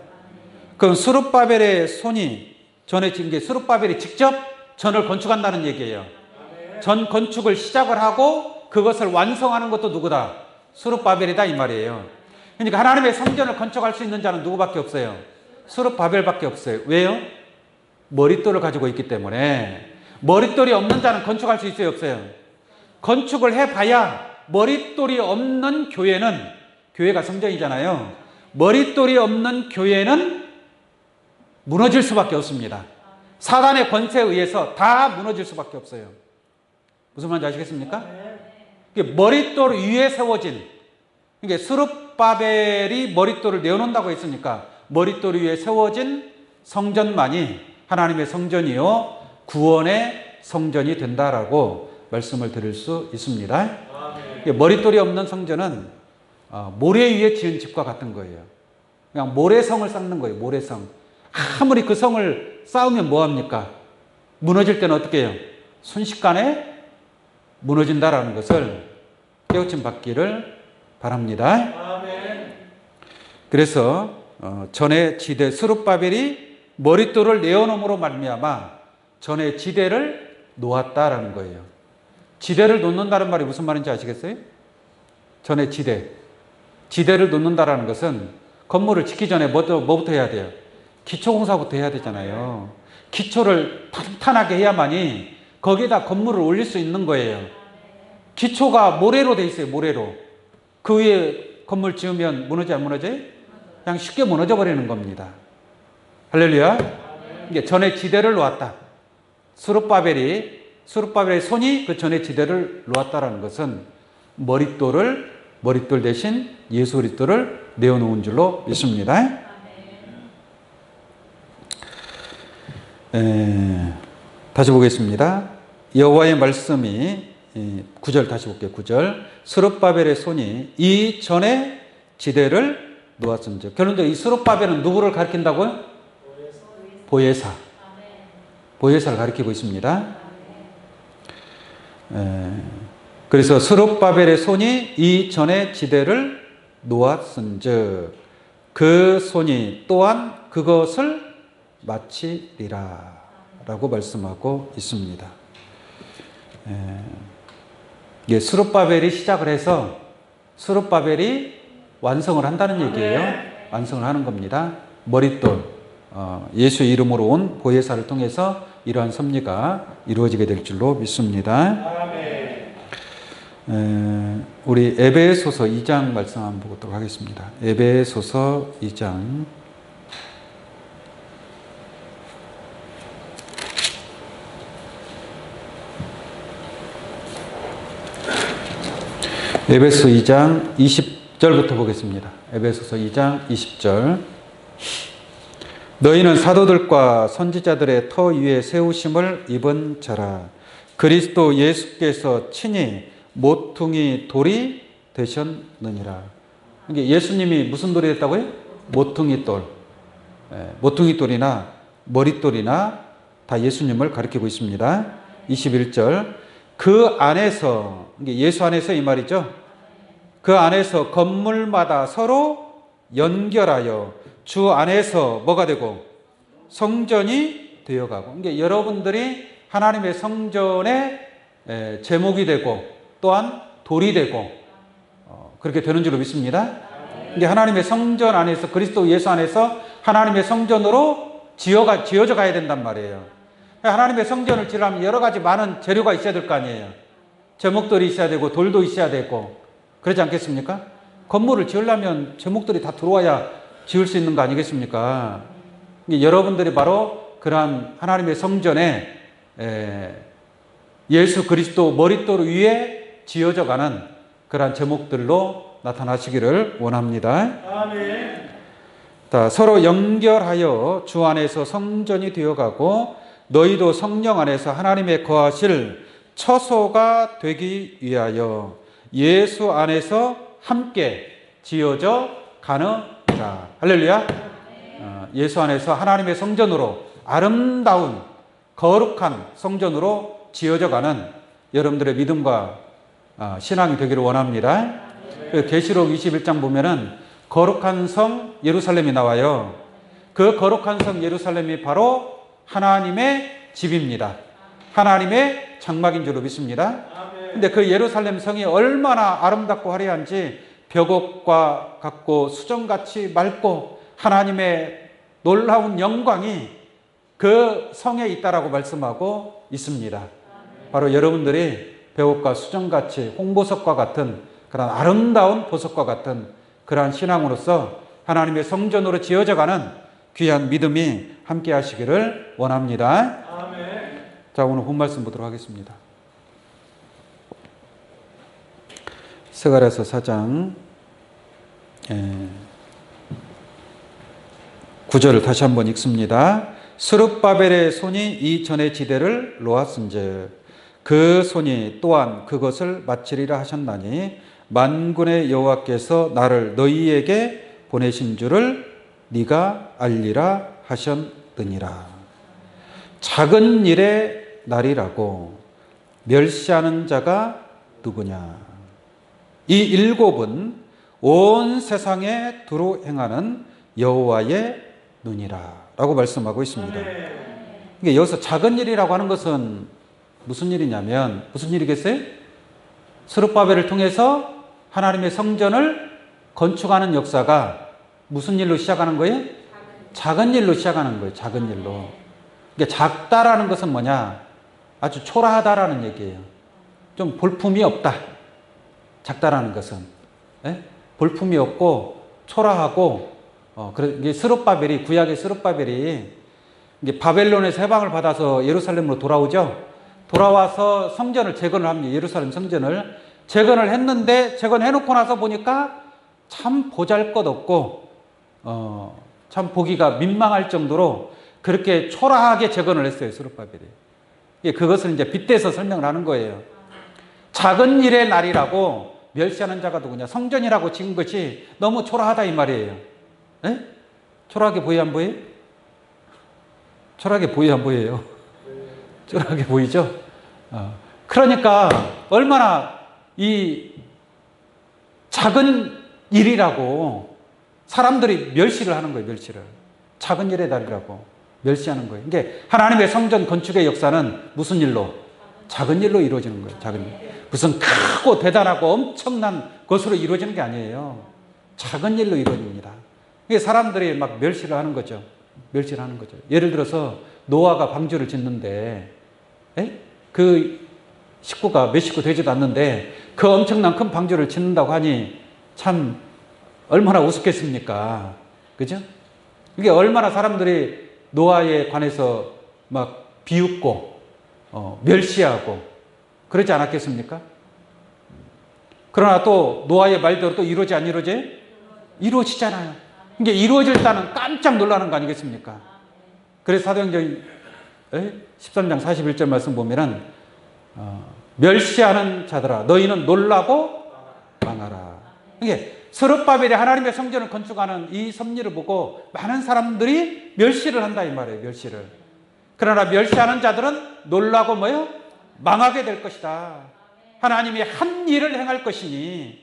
그럼 스룹바벨의 손이 전에 지은 게 스룹바벨이 직접 전을 건축한다는 얘기예요. 전 건축을 시작을 하고 그것을 완성하는 것도 누구다? 스룹바벨이다 이 말이에요. 그러니까 하나님의 성전을 건축할 수 있는 자는 누구밖에 없어요? 스룹바벨밖에 없어요. 왜요? 머릿돌을 가지고 있기 때문에. 머릿돌이 없는 자는 건축할 수 있어요? 없어요? 건축을 해봐야 머릿돌이 없는 교회는, 교회가 성전이잖아요. 머릿돌이 없는 교회는 무너질 수밖에 없습니다. 사단의 권세에 의해서 다 무너질 수밖에 없어요. 무슨 말인지 아시겠습니까? 머릿돌 위에 세워진, 이게 스룹바벨이 머릿돌을 내어놓는다고 했으니까 머릿돌 위에 세워진 성전만이 하나님의 성전이요 구원의 성전이 된다라고 말씀을 드릴 수 있습니다. 머릿돌이 없는 성전은 모래 위에 지은 집과 같은 거예요. 그냥 모래성을 쌓는 거예요. 모래성. 아무리 그 성을 쌓으면 뭐합니까? 무너질 때는 어떻게 해요? 순식간에 무너진다라는 것을 깨우침 받기를 바랍니다. 그래서 전에 지대 스룹바벨이 머릿돌을 내어놓음으로 말미암아 전에 지대를 놓았다라는 거예요. 지대를 놓는다는 말이 무슨 말인지 아시겠어요? 전에 지대를 놓는다라는 것은 건물을 짓기 전에 뭐부터 해야 돼요? 기초공사부터 해야 되잖아요. 기초를 탄탄하게 해야만이 거기에다 건물을 올릴 수 있는 거예요. 기초가 모래로 돼 있어요. 모래로. 그 위에 건물 지으면 무너져 안 무너져요? 그냥 쉽게 무너져 버리는 겁니다. 할렐루야. 이게 전에 지대를 놓았다. 스룹바벨의 손이 그 전에 지대를 놓았다라는 것은 머릿돌 대신 예수 그리스도를 내어놓은 줄로 믿습니다. 다시 보겠습니다. 여호와의 말씀이 9절 다시 볼게요. 9절. 스룹바벨의 손이 이 전에 지대를 놓았은즉. 결론적으로 이 스룹바벨은 누구를 가리킨다고요? 보혜사를 가리키고 있습니다. 그래서 스룹바벨의 손이 이 전에 지대를 놓았은즉 그 손이 또한 그것을 마치리라 라고 말씀하고 있습니다. 이게 스룹바벨이 시작을 해서 스룹바벨이 완성을 한다는 얘기예요. 완성을 하는 겁니다. 머릿돌, 예수의 이름으로 온 보혜사를 통해서 이러한 섭리가 이루어지게 될 줄로 믿습니다. 우리 에베소서 2장 말씀 한번 보도록 하겠습니다. 에베소서 2장 에베소 2장 20절부터 보겠습니다. 에베소서 2장 20절. 너희는 사도들과 선지자들의 터 위에 세우심을 입은 자라. 그리스도 예수께서 친히 모퉁이 돌이 되셨느니라. 이게 예수님이 무슨 돌이 됐다고요? 모퉁이 돌. 모퉁이 돌이나 머릿돌이나 다 예수님을 가리키고 있습니다. 21절. 그 안에서, 이게 예수 안에서 이 말이죠. 그 안에서 건물마다 서로 연결하여 주 안에서 뭐가 되고 성전이 되어가고. 이게 여러분들이 하나님의 성전의 제목이 되고 또한 돌이 되고 그렇게 되는 줄로 믿습니다. 이게 하나님의 성전 안에서 그리스도 예수 안에서 하나님의 성전으로 지어져 가야 된단 말이에요. 하나님의 성전을 지으려면 여러 가지 많은 재료가 있어야 될 거 아니에요. 제목돌이 있어야 되고 돌도 있어야 되고 그렇지 않겠습니까? 건물을 지으려면 제목들이 다 들어와야 지을 수 있는 거 아니겠습니까? 여러분들이 바로 그러한 하나님의 성전에 예수 그리스도 머릿돌 위에 지어져 가는 그러한 제목들로 나타나시기를 원합니다. 아멘. 자, 서로 연결하여 주 안에서 성전이 되어가고 너희도 성령 안에서 하나님의 거하실 처소가 되기 위하여 예수 안에서 함께 지어져 가느니라. 할렐루야. 예수 안에서 하나님의 성전으로, 아름다운 거룩한 성전으로 지어져 가는 여러분들의 믿음과 신앙이 되기를 원합니다. 계시록 21장 보면은 거룩한 성 예루살렘이 나와요. 그 거룩한 성 예루살렘이 바로 하나님의 집입니다. 하나님의 장막인 줄로 믿습니다. 근데 그 예루살렘 성이 얼마나 아름답고 화려한지 벽옥과 같고 수정같이 맑고 하나님의 놀라운 영광이 그 성에 있다라고 말씀하고 있습니다. 바로 여러분들이 벽옥과 수정같이 홍보석과 같은 그런 아름다운 보석과 같은 그러한 신앙으로서 하나님의 성전으로 지어져가는 귀한 믿음이 함께 하시기를 원합니다. 아멘. 자, 오늘 본 말씀 보도록 하겠습니다. 스가랴서 4장 9절을 다시 한번 읽습니다. 스룹바벨의 손이 이 전의 지대를 놓았은즉 그 손이 또한 그것을 마치리라 하셨나니 만군의 여호와께서 나를 너희에게 보내신 줄을 네가 알리라 하셨느니라. 작은 일의 날이라고 멸시하는 자가 누구냐? 이 일곱은 온 세상에 두루 행하는 여호와의 눈이라 라고 말씀하고 있습니다. 그러니까 여기서 작은 일이라고 하는 것은 무슨 일이냐면, 무슨 일이겠어요? 스룹바벨을 통해서 하나님의 성전을 건축하는 역사가 무슨 일로 시작하는 거예요? 작은 일로 시작하는 거예요. 작은 일로. 그러니까 작다라는 것은 뭐냐? 아주 초라하다라는 얘기예요. 좀 볼품이 없다. 작다라는 것은. 예? 볼품이 없고 초라하고, 이게 스룹바벨이, 구약의 스룹바벨이 이게 바벨론에서 해방을 받아서 예루살렘으로 돌아오죠. 돌아와서 성전을 재건을 합니다. 예루살렘 성전을 재건을 했는데, 재건해놓고 나서 보니까 참 보잘것없고 참 보기가 민망할 정도로 그렇게 초라하게 재건을 했어요. 스룹바벨이. 그것을 이제 빗대서 설명을 하는 거예요. 작은 일의 날이라고 멸시하는 자가 누구냐? 성전이라고 지은 것이 너무 초라하다 이 말이에요. 에? 초라하게 보여 안 보여요? 초라하게 보여 안 보여요? 초라하게 보이죠? 그러니까 얼마나 이 작은 일이라고 사람들이 멸시를 하는 거예요. 멸시를. 작은 일의 날이라고 멸시하는 거예요. 이게 하나님의 성전 건축의 역사는 무슨 일로? 작은 일로 이루어지는 거예요. 작은 일. 무슨 크고 대단하고 엄청난 것으로 이루어지는 게 아니에요. 작은 일로 이루어집니다. 이게 사람들이 막 멸시를 하는 거죠. 멸시를 하는 거죠. 예를 들어서 노아가 방주를 짓는데 그 식구가 몇 식구 되지도 않는데 그 엄청난 큰 방주를 짓는다고 하니 참 얼마나 우습겠습니까? 그죠? 이게 얼마나 사람들이 노아에 관해서 막 비웃고 멸시하고 그러지 않았겠습니까? 그러나 또 노아의 말대로 또 이루어지 안 이루어져요? 이루어지잖아요. 이게 이루어질 때는 깜짝 놀라는 거 아니겠습니까? 그래서 사도행전 13장 41절 말씀 보면은 멸시하는 자들아 너희는 놀라고 망하라. 이게 스룹바벨이 하나님의 성전을 건축하는 이 섭리를 보고 많은 사람들이 멸시를 한다 이 말이에요. 멸시를. 그러나 멸시하는 자들은 놀라고 뭐요? 망하게 될 것이다. 하나님이 한 일을 행할 것이니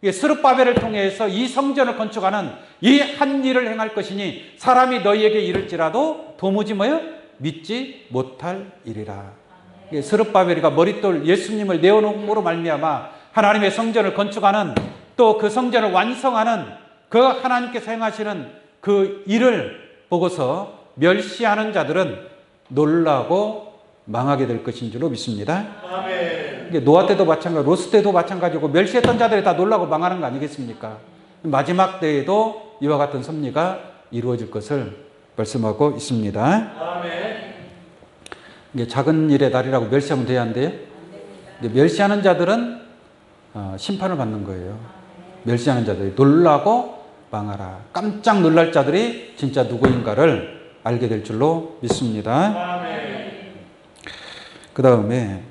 스룹바벨을 통해서 이 성전을 건축하는 이 한 일을 행할 것이니 사람이 너희에게 이를지라도 도무지 뭐요? 믿지 못할 일이라. 스룹바벨이가 머릿돌 예수님을 내어놓음으로 말미암아 하나님의 성전을 건축하는 또 그 성전을 완성하는 그 하나님께서 행하시는 그 일을 보고서 멸시하는 자들은 놀라고 망하게 될 것인 줄로 믿습니다. 아멘. 노아 때도 마찬가지고 롯 때도 마찬가지고 멸시했던 자들이 다 놀라고 망하는 거 아니겠습니까? 마지막 때에도 이와 같은 섭리가 이루어질 것을 말씀하고 있습니다. 아멘. 이게 작은 일의 날이라고 멸시하면 돼야 안 돼요? 멸시하는 자들은 심판을 받는 거예요. 멸시하는 자들이 놀라고 망하라. 깜짝 놀랄 자들이 진짜 누구인가를 알게 될 줄로 믿습니다. 아멘. 그 다음에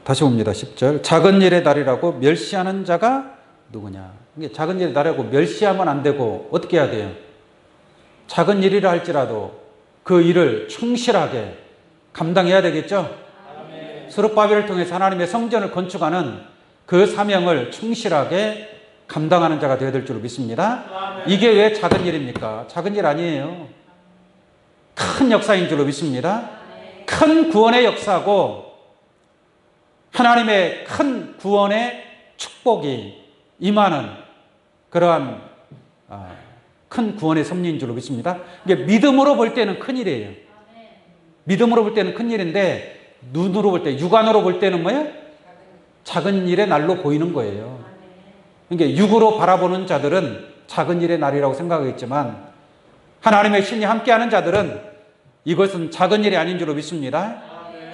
다시 봅니다. 10절. 작은 일의 날이라고 멸시하는 자가 누구냐. 이게 작은 일의 날이라고 멸시하면 안 되고 어떻게 해야 돼요? 작은 일이라 할지라도 그 일을 충실하게 감당해야 되겠죠? 스룹바벨을 통해서 하나님의 성전을 건축하는 그 사명을 충실하게 감당하는 자가 되어야 될 줄로 믿습니다. 이게 왜 작은 일입니까? 작은 일 아니에요. 큰 역사인 줄로 믿습니다. 큰 구원의 역사고 하나님의 큰 구원의 축복이 임하는 그러한 큰 구원의 섭리인 줄로 믿습니다. 이게 믿음으로 볼 때는 큰일이에요. 믿음으로 볼 때는 큰일인데 눈으로 볼 때, 육안으로 볼 때는 뭐예요? 작은 일의 날로 보이는 거예요. 그러니까 육으로 바라보는 자들은 작은 일의 날이라고 생각하겠지만 하나님의 신이 함께하는 자들은 이것은 작은 일이 아닌 줄로 믿습니다.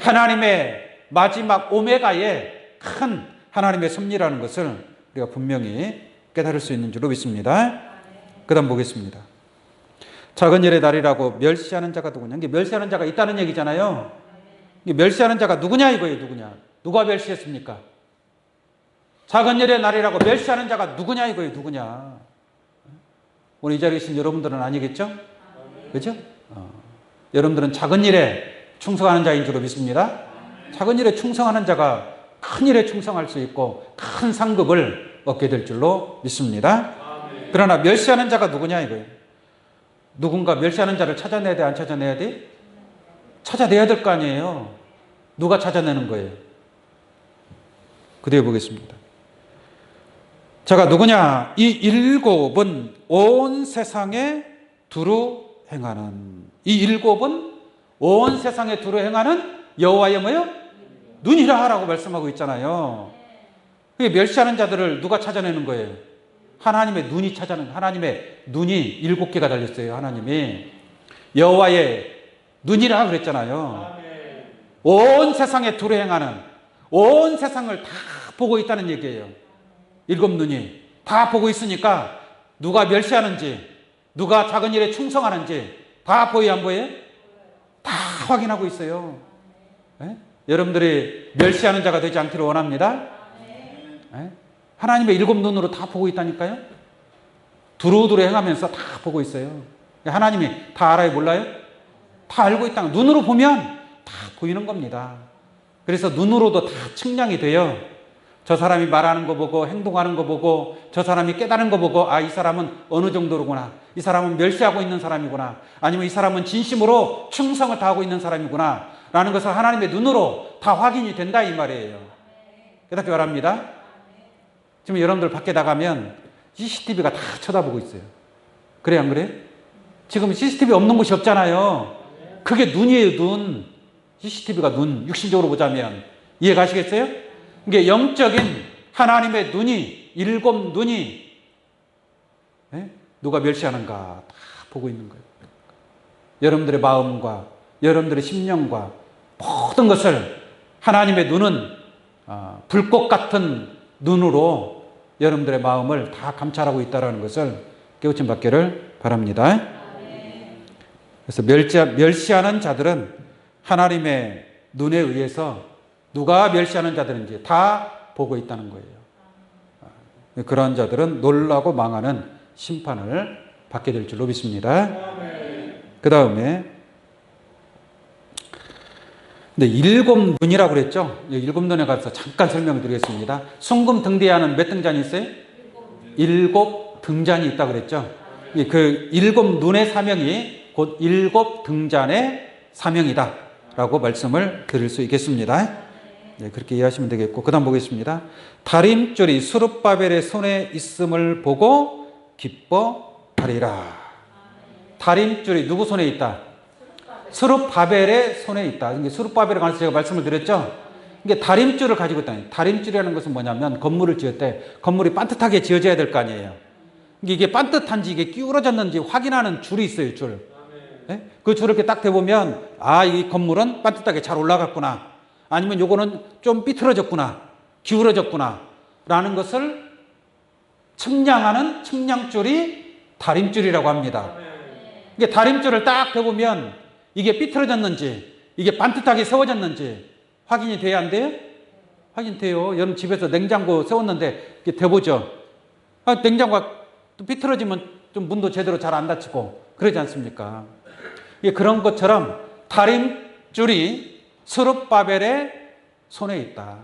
하나님의 마지막 오메가의 큰 하나님의 섭리라는 것을 우리가 분명히 깨달을 수 있는 줄로 믿습니다. 그 다음 보겠습니다. 작은 일의 날이라고 멸시하는 자가 누구냐. 이게 멸시하는 자가 있다는 얘기잖아요. 이게 멸시하는 자가 누구냐 이거예요. 누구냐. 누가 멸시했습니까? 작은 일의 날이라고 멸시하는 자가 누구냐 이거예요. 누구냐. 오늘 이 자리에 계신 여러분들은 아니겠죠? 그렇죠? 여러분들은 작은 일에 충성하는 자인 줄로 믿습니다. 작은 일에 충성하는 자가 큰 일에 충성할 수 있고 큰 상급을 얻게 될 줄로 믿습니다. 그러나 멸시하는 자가 누구냐 이거예요. 누군가 멸시하는 자를 찾아내야 돼, 안 찾아내야 돼? 찾아내야 될 거 아니에요. 누가 찾아내는 거예요? 그대로 보겠습니다. 자가 누구냐? 이 일곱은 온 세상에 두루 행하는, 이 일곱은 온 세상에 두루 행하는 여호와의 뭐요? 눈이라 라고 말씀하고 있잖아요. 그게 멸시하는 자들을 누가 찾아내는 거예요? 하나님의 눈이 찾아내는, 하나님의 눈이 7개가 달렸어요. 하나님이 여호와의 눈이라 그랬잖아요. 온 세상에 두루 행하는, 온 세상을 다 보고 있다는 얘기예요. 7 눈이 다 보고 있으니까 누가 멸시하는지, 누가 작은 일에 충성하는지 다 보여요, 안 보여요? 다 확인하고 있어요. 네? 여러분들이 멸시하는 자가 되지 않기를 원합니다. 네? 하나님의 7 눈으로 다 보고 있다니까요. 두루두루 행하면서 다 보고 있어요. 하나님이 다 알아요, 몰라요? 다 알고 있다는, 눈으로 보면 다 보이는 겁니다. 그래서 눈으로도 다 측량이 돼요. 저 사람이 말하는 거 보고 행동하는 거 보고 저 사람이 깨달은 거 보고 아, 이 사람은 어느 정도로구나, 이 사람은 멸시하고 있는 사람이구나, 아니면 이 사람은 진심으로 충성을 다하고 있는 사람이구나 라는 것을 하나님의 눈으로 다 확인이 된다 이 말이에요. 깨닫기 바랍니다. 지금 여러분들 밖에 나가면 CCTV가 다 쳐다보고 있어요. 그래 안 그래? 지금 CCTV 없는 곳이 없잖아요. 그게 눈이에요. 눈. CCTV가 눈. 육신적으로 보자면 이해가시겠어요? 이게 영적인 하나님의 눈이, 7 눈이 누가 멸시하는가 다 보고 있는 거예요. 여러분들의 마음과 여러분들의 심령과 모든 것을 하나님의 눈은 불꽃 같은 눈으로 여러분들의 마음을 다 감찰하고 있다는 것을 깨우침 받기를 바랍니다. 그래서 멸시하는 자들은 하나님의 눈에 의해서 누가 멸시하는 자들인지 다 보고 있다는 거예요. 그러한 자들은 놀라고 망하는 심판을 받게 될 줄로 믿습니다. 그 다음에 근데 7 눈이라고 그랬죠. 7 눈에 가서 잠깐 설명을 드리겠습니다. 순금 등대에는 몇 등잔이 있어요? 7 등잔이 있다고 그랬죠. 그 7 눈의 사명이 곧 7 등잔의 사명이다 라고 말씀을 드릴 수 있겠습니다. 네, 그렇게 이해하시면 되겠고, 그 다음 보겠습니다. 다림줄이 스룹바벨의 손에 있음을 보고 기뻐하리라. 다림줄이 누구 손에 있다? 스룹바벨의 손에 있다. 이게 스룹바벨에 관해서 제가 말씀을 드렸죠. 이게 다림줄을 가지고 있다. 다림줄이라는 것은 뭐냐면 건물을 지을 때 건물이 반듯하게 지어져야 될 거 아니에요. 이게 반듯한지 이게 기울어졌는지 확인하는 줄이 있어요. 줄. 네? 그 줄을 이렇게 딱 대보면 아, 이 건물은 반듯하게 잘 올라갔구나, 아니면 요거는 좀 삐뚤어졌구나, 기울어졌구나 라는 것을 측량하는 측량줄이 다림줄이라고 합니다. 이게 다림줄을 딱 대보면 이게 삐뚤어졌는지 이게 반듯하게 세워졌는지 확인이 돼야 안 돼요? 확인돼요. 여러분 집에서 냉장고 세웠는데 이렇게 대보죠. 냉장고가 또 비틀어지면 좀 문도 제대로 잘 안 닫히고 그러지 않습니까? 이게 그런 것처럼 다림줄이 스룹바벨의 손에 있다.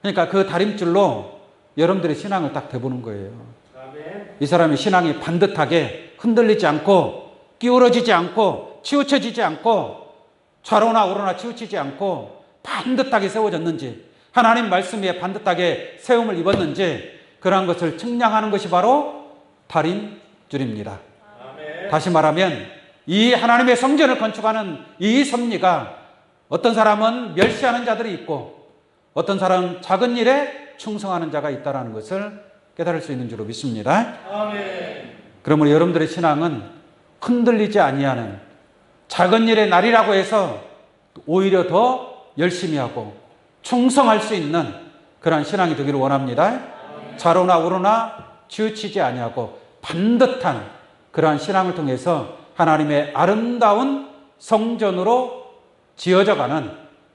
그러니까 그 다림줄로 여러분들의 신앙을 딱 대보는 거예요. 이 사람의 신앙이 반듯하게 흔들리지 않고 기울어지지 않고 치우쳐지지 않고 좌로나 우로나 치우치지 않고 반듯하게 세워졌는지, 하나님 말씀 위에 반듯하게 세움을 입었는지, 그러한 것을 측량하는 것이 바로 다림줄입니다. 다시 말하면 이 하나님의 성전을 건축하는 이 섭리가 어떤 사람은 멸시하는 자들이 있고 어떤 사람은 작은 일에 충성하는 자가 있다는 것을 깨달을 수 있는 줄로 믿습니다. 그러므로 여러분들의 신앙은 흔들리지 아니하는, 작은 일의 날이라고 해서 오히려 더 열심히 하고 충성할 수 있는 그러한 신앙이 되기를 원합니다. 좌로나 우로나 치우치지 아니하고 반듯한 그러한 신앙을 통해서 하나님의 아름다운 성전으로 지어져가는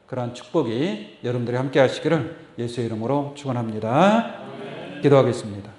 그러한 축복이 여러분들이 함께 하시기를 예수의 이름으로 축원합니다. 기도하겠습니다.